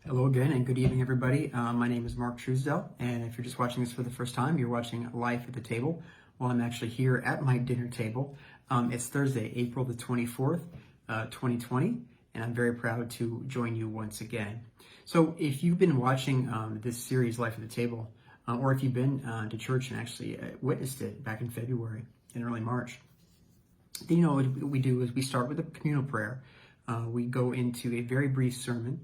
Hello again and good evening, everybody. My name is Mark Truesdell, and if you're just watching this for the first time, you're watching Life at the Table. Well, I'm actually here at my dinner table. It's Thursday, April the 24th, 2020, and I'm very proud to join you once again. So if you've been watching this series, Life at the Table, or if you've been to church and actually witnessed it back in February and early March, then you know what we do is we start with a communal prayer. We go into a very brief sermon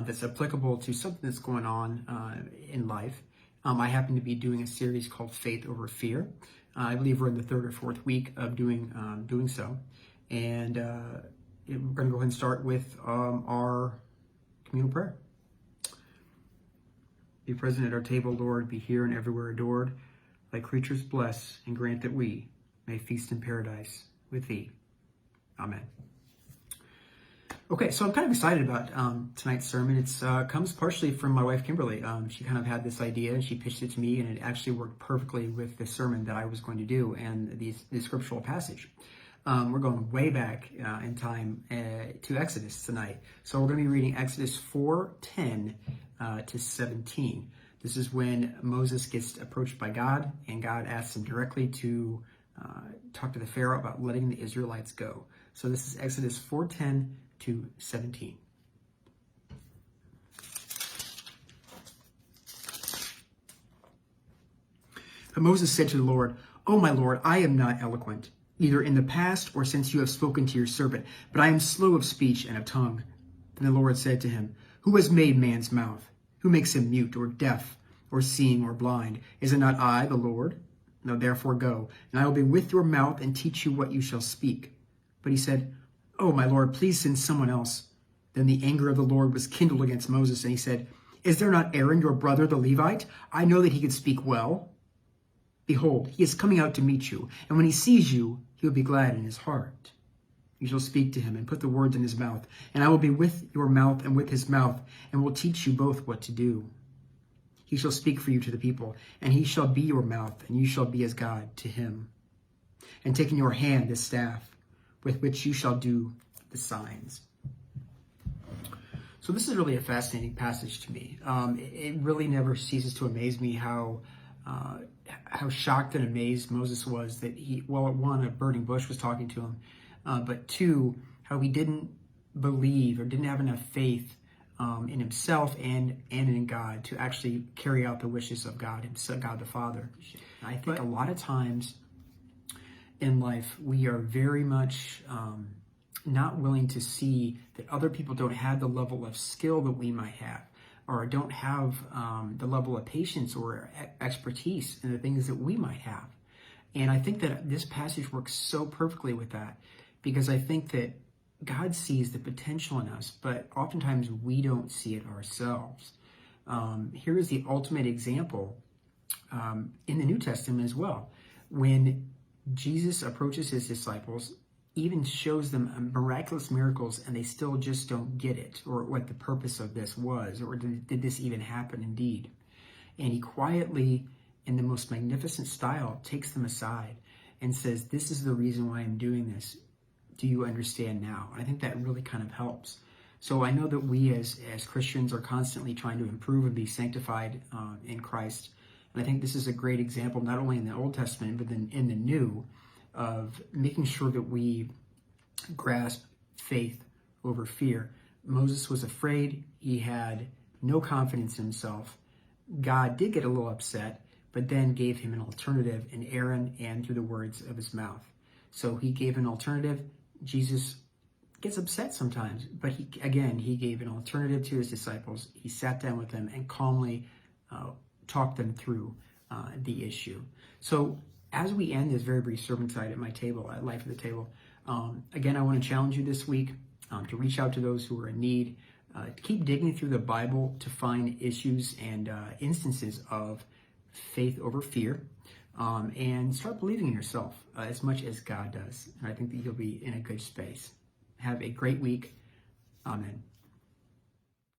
that's applicable to something that's going on in life. I happen to be doing a series called Faith Over Fear. I believe we're in the third or fourth week of doing so. And we're going to go ahead and start with our communal prayer. Be present at our table, Lord, be here and everywhere adored. Thy creatures bless and grant that we may feast in paradise with thee. Amen. Okay, so I'm kind of excited about tonight's sermon. It comes partially from my wife, Kimberly. She kind of had this idea and she pitched it to me, and it actually worked perfectly with the sermon that I was going to do and the scriptural passage. We're going way back in time to Exodus tonight. So we're going to be reading Exodus 4:10 to 17. This is when Moses gets approached by God, and God asks him directly to talk to the Pharaoh about letting the Israelites go. So this is Exodus 4:10 to 17. But Moses said to the Lord, "O my Lord, I am not eloquent, either in the past or since you have spoken to your servant, but I am slow of speech and of tongue." Then the Lord said to him, "Who has made man's mouth? Who makes him mute or deaf or seeing or blind? Is it not I, the Lord? Now therefore go, and I will be with your mouth and teach you what you shall speak." But he said, "Oh, my Lord, please send someone else." Then the anger of the Lord was kindled against Moses, and he said, "Is there not Aaron, your brother, the Levite? I know that he can speak well. Behold, he is coming out to meet you, and when he sees you, he will be glad in his heart. You shall speak to him and put the words in his mouth, and I will be with your mouth and with his mouth, and will teach you both what to do. He shall speak for you to the people, and he shall be your mouth, and you shall be as God to him. And take in your hand this staff, with which you shall do the signs." So this is really a fascinating passage to me. It really never ceases to amaze me how shocked and amazed Moses was that one, a burning bush was talking to him, but two, how he didn't believe or didn't have enough faith in himself and in God to actually carry out the wishes of God and God the Father. I think a lot of times in life, we are very much not willing to see that other people don't have the level of skill that we might have, or don't have the level of patience or expertise in the things that we might have. And I think that this passage works so perfectly with that, because I think that God sees the potential in us, but oftentimes we don't see it ourselves. Here is the ultimate example in the New Testament as well. When Jesus approaches his disciples, even shows them miraculous miracles, and they still just don't get it, or what the purpose of this was, or did this even happen indeed. And he quietly, in the most magnificent style, takes them aside and says, "This is the reason why I'm doing this. Do you understand now?" I think that really kind of helps. So I know that we as Christians are constantly trying to improve and be sanctified in Christ. And I think this is a great example, not only in the Old Testament, but then in the New, of making sure that we grasp faith over fear. Moses was afraid. He had no confidence in himself. God did get a little upset, but then gave him an alternative in Aaron and through the words of his mouth. So he gave an alternative. Jesus gets upset sometimes, but he gave an alternative to his disciples. He sat down with them and calmly talk them through the issue. So as we end this very brief sermon tonight at my table, at Life at the Table, again, I want to challenge you this week to reach out to those who are in need, to keep digging through the Bible to find issues and instances of faith over fear, and start believing in yourself as much as God does. And I think that you'll be in a good space. Have a great week. Amen.